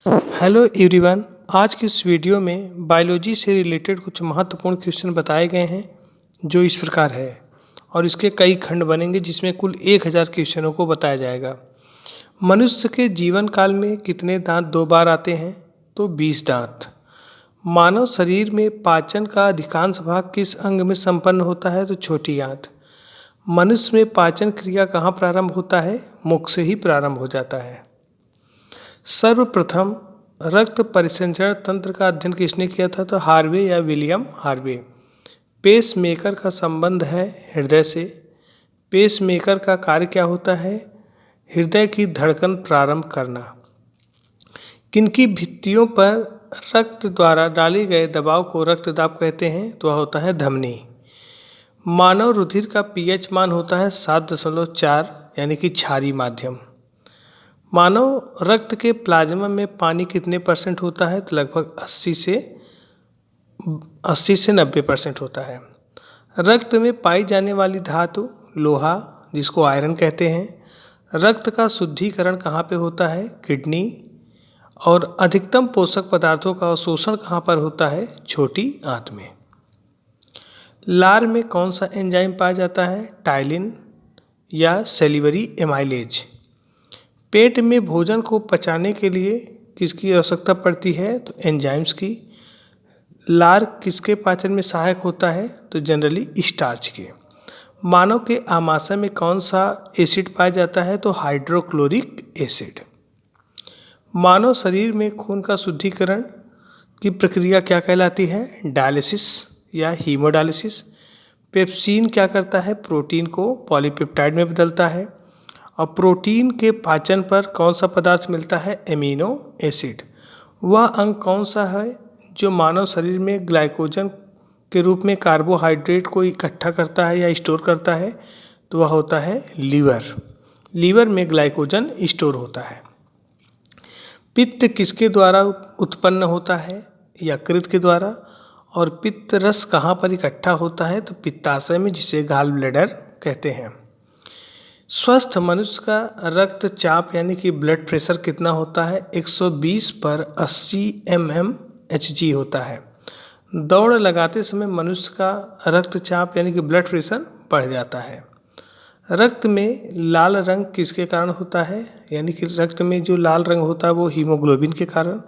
Hello everyone. आज की इस वीडियो में बायोलॉजी से रिलेटेड कुछ महत्वपूर्ण क्वेश्चन बताए गए हैं जो इस प्रकार है और इसके कई खंड बनेंगे जिसमें कुल 1000 क्वेश्चनों को बताया जाएगा। मनुष्य के जीवन काल में कितने दांत दो बार आते हैं? तो 20 दांत। मानव शरीर में पाचन का अधिकांश भाग किस अंग में संपन्न होता है? तो छोटी आंत। मनुष्य में पाचन क्रिया कहाँ प्रारंभ होता है? मुख से ही प्रारंभ हो जाता है। सर्वप्रथम रक्त परिसंचरण तंत्र का अध्ययन किसने किया था? तो हार्वे या विलियम हार्वे। पेसमेकर का संबंध है हृदय से। पेसमेकर का कार्य क्या होता है? हृदय की धड़कन प्रारंभ करना। किनकी भित्तियों पर रक्त द्वारा डाले गए दबाव को रक्तदाब कहते हैं? तो वह होता है धमनी। मानव रुधिर का पीएच मान होता है 7.4 यानी कि क्षारीय माध्यम। मानव रक्त के प्लाज्मा में पानी कितने % होता है? तो लगभग 80 से 90% होता है। रक्त में पाई जाने वाली धातु लोहा, जिसको आयरन कहते हैं। रक्त का शुद्धिकरण कहाँ पे होता है? किडनी। और अधिकतम पोषक पदार्थों का अवशोषण कहाँ पर होता है? छोटी आंत में। लार में कौन सा एंजाइम पाया जाता है? टाइलिन या सेलिवरी एमाइलेज। पेट में भोजन को पचाने के लिए किसकी आवश्यकता पड़ती है? तो एंजाइम्स की। लार किसके पाचन में सहायक होता है? तो जनरली स्टार्च के। मानव के आमाशय में कौन सा एसिड पाया जाता है? तो हाइड्रोक्लोरिक एसिड। मानव शरीर में खून का शुद्धिकरण की प्रक्रिया क्या कहलाती है? डायलिसिस या हीमोडायलिसिस। पेप्सिन क्या करता है? प्रोटीन को पॉलीपेप्टाइड में बदलता है। और प्रोटीन के पाचन पर कौन सा पदार्थ मिलता है? Amino acid. वह अंग कौन सा है जो मानव शरीर में ग्लाइकोजन के रूप में कार्बोहाइड्रेट को इकट्ठा करता है या स्टोर करता है? तो वह होता है लीवर। लीवर में ग्लाइकोजन स्टोर होता है। पित्त किसके द्वारा उत्पन्न होता है? यकृत के द्वारा। और पित्त रस कहाँ पर इकट्ठा होता है? तो पित्ताशय में, जिसे गॉल ब्लैडर कहते हैं। स्वस्थ मनुष्य का रक्तचाप यानी कि ब्लड प्रेशर कितना होता है? 120/80 mmHg होता है। दौड़ लगाते समय मनुष्य का रक्तचाप यानी कि ब्लड प्रेशर बढ़ जाता है। रक्त में लाल रंग किसके कारण होता है? यानी कि रक्त में जो लाल रंग होता है वो हीमोग्लोबिन के कारण।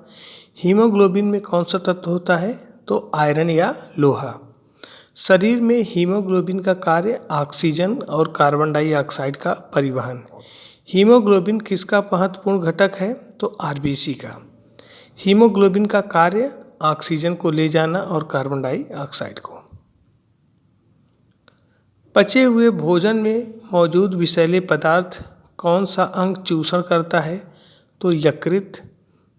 हीमोग्लोबिन में कौन सा तत्व होता है? तो आयरन या लोहा। शरीर में हीमोग्लोबिन का कार्य ऑक्सीजन और कार्बन डाइऑक्साइड का परिवहन। हीमोग्लोबिन किसका महत्वपूर्ण घटक है? तो आरबीसी का। हीमोग्लोबिन का कार्य ऑक्सीजन को ले जाना और कार्बन डाइऑक्साइड को। पचे हुए भोजन में मौजूद विषैले पदार्थ कौन सा अंग चूषण करता है? तो यकृत।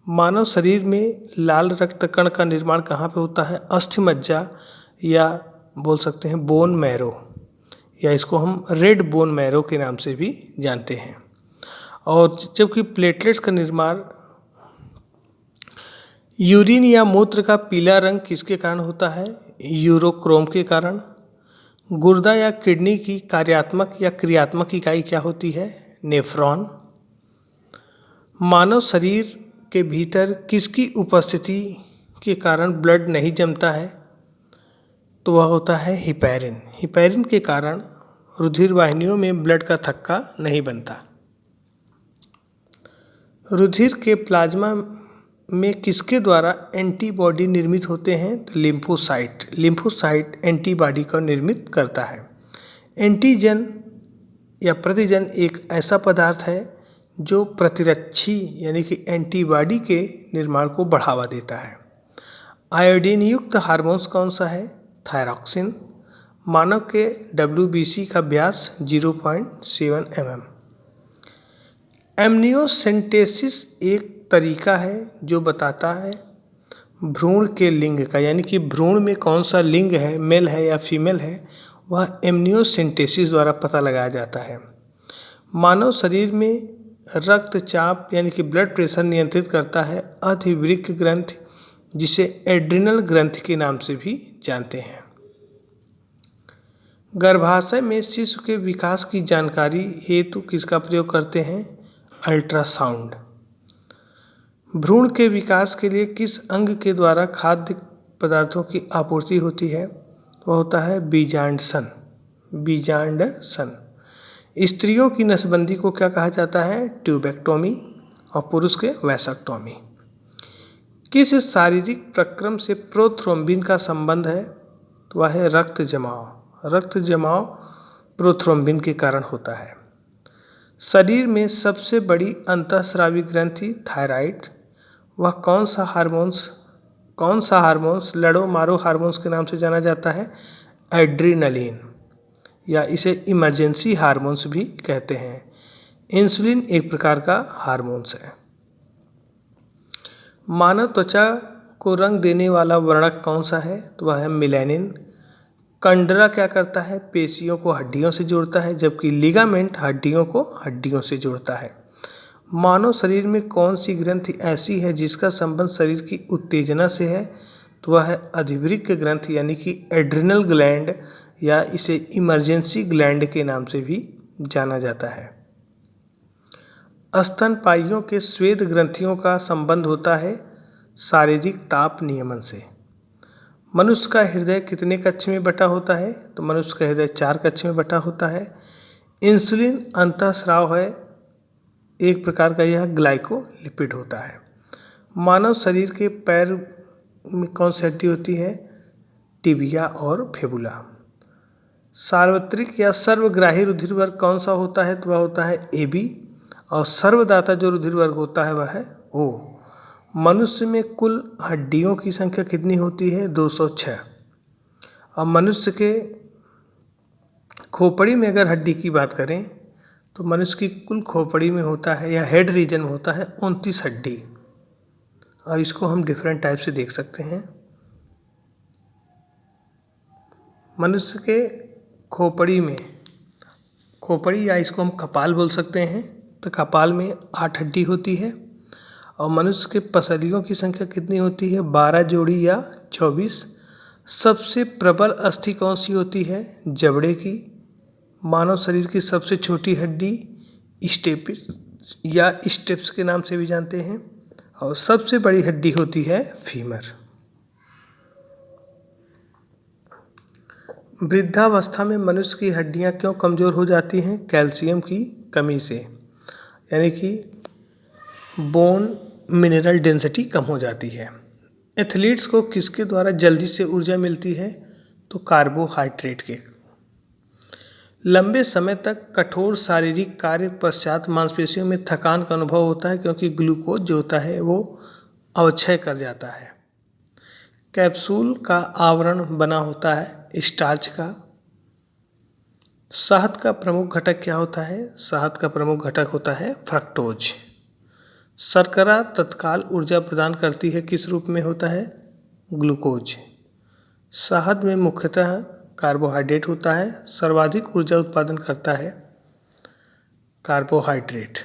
मानव शरीर में लाल रक्त कण का निर्माण कहाँ पे होता है? अस्थिमज्जा या बोल सकते हैं बोन मैरो, या इसको हम रेड बोन मैरो के नाम से भी जानते हैं। और जबकि प्लेटलेट्स का निर्माण यूरिन या मूत्र का पीला रंग किसके कारण होता है? यूरोक्रोम के कारण। गुर्दा या किडनी की कार्यात्मक या क्रियात्मक इकाई क्या होती है? नेफ्रॉन। मानव शरीर के भीतर किसकी उपस्थिति के कारण ब्लड नहीं जमता है? तो वह होता है हिपैरिन। हिपैरिन के कारण रुधिर वाहिनियों में ब्लड का थक्का नहीं बनता। रुधिर के प्लाज्मा में किसके द्वारा एंटीबॉडी निर्मित होते हैं? तो लिम्फोसाइट। लिम्फोसाइट एंटीबॉडी को निर्मित करता है। एंटीजन या प्रतिजन एक ऐसा पदार्थ है जो प्रतिरक्षी यानी कि एंटीबॉडी के निर्माण को बढ़ावा देता है। आयोडीन युक्त हार्मोन्स कौन सा है? थायरॉक्सिन। मानव के WBC का व्यास 0.7 mm। एमनियोसेंटेसिस एक तरीका है जो बताता है भ्रूण के लिंग का, यानी कि भ्रूण में कौन सा लिंग है, मेल है या फीमेल है, वह एमनियोसेंटेसिस द्वारा पता लगाया जाता है। मानव शरीर में रक्तचाप यानी कि ब्लड प्रेशर नियंत्रित करता है अधिवृक्क ग्रंथि, जिसे एड्रिनल ग्रंथि के नाम से भी जानते हैं। गर्भाशय में शिशु के विकास की जानकारी हेतु किसका प्रयोग करते हैं? अल्ट्रासाउंड। भ्रूण के विकास के लिए किस अंग के द्वारा खाद्य पदार्थों की आपूर्ति होती है? वह होता है बीजांडसन। बीजांडसन। स्त्रियों की नसबंदी को क्या कहा जाता है? ट्यूबेक्टोमी। और पुरुष के वैसेक्टोमी। किस शारीरिक प्रक्रम से प्रोथ्रोम्बिन का संबंध है? तो वह है रक्त जमाव। रक्त जमाव प्रोथ्रोम्बिन के कारण होता है। शरीर में सबसे बड़ी अंतःस्रावी ग्रंथि थायराइड। वह कौन सा हार्मोन्स लड़ो मारो हार्मोन्स के नाम से जाना जाता है? एड्रीनलिन, या इसे इमरजेंसी हार्मोन्स भी कहते हैं। इंसुलिन एक प्रकार का हार्मोन्स है। मानव त्वचा को रंग देने वाला वर्णक कौन सा है? तो वह है मेलानिन। कंडरा क्या करता है? पेशियों को हड्डियों से जोड़ता है, जबकि लिगामेंट हड्डियों को हड्डियों से जोड़ता है। मानव शरीर में कौन सी ग्रंथि ऐसी है जिसका संबंध शरीर की उत्तेजना से है? तो वह है अधिवृक्क ग्रंथि, यानी कि एड्रिनल ग्लैंड, या इसे इमरजेंसी ग्लैंड के नाम से भी जाना जाता है। स्तनपायियों के स्वेद ग्रंथियों का संबंध होता है शारीरिक ताप नियमन से। मनुष्य का हृदय कितने कक्ष में बटा होता है? तो मनुष्य का हृदय 4 कक्ष में बटा होता है। इंसुलिन अंतःस्राव है एक प्रकार का, यह ग्लाइकोलिपिड होता है। मानव शरीर के पैर में कौन सी हड्डी होती है? टिबिया और फेबुला। सार्वत्रिक या सर्वग्राही रुधिर वर्ग कौन सा होता है? तो वह होता है AB। और सर्वदाता जो रुधिर वर्ग होता है वह है O। मनुष्य में कुल हड्डियों की संख्या कितनी होती है? 206। और मनुष्य के खोपड़ी में अगर हड्डी की बात करें तो मनुष्य की कुल खोपड़ी में होता है, या हेड रीजन में होता है 29 हड्डी। और इसको हम डिफरेंट टाइप से देख सकते हैं। मनुष्य के खोपड़ी या इसको हम कपाल बोल सकते हैं, तो कपाल में 8 हड्डी होती है। और मनुष्य के पसलियों की संख्या कितनी होती है? 12 जोड़ी या 24। सबसे प्रबल अस्थि कौन सी होती है? जबड़े की। मानव शरीर की सबसे छोटी हड्डी स्टेपिस या स्टेप्स के नाम से भी जानते हैं। और सबसे बड़ी हड्डी होती है फीमर। वृद्धावस्था में मनुष्य की हड्डियां क्यों कमज़ोर हो जाती हैं? कैल्शियम की कमी से, यानी कि बोन मिनरल डेंसिटी कम हो जाती है। एथलीट्स को किसके द्वारा जल्दी से ऊर्जा मिलती है? तो कार्बोहाइड्रेट के। लंबे समय तक कठोर शारीरिक कार्य पश्चात मांसपेशियों में थकान का अनुभव होता है, क्योंकि ग्लूकोज जो होता है वो अवक्षय कर जाता है। कैप्सूल का आवरण बना होता है स्टार्च का। शहद का प्रमुख घटक क्या होता है? शहद का प्रमुख घटक होता है फ्रक्टोज। शर्करा तत्काल ऊर्जा प्रदान करती है, किस रूप में होता है? ग्लूकोज। शहद में मुख्यतः कार्बोहाइड्रेट होता है। सर्वाधिक ऊर्जा उत्पादन करता है कार्बोहाइड्रेट।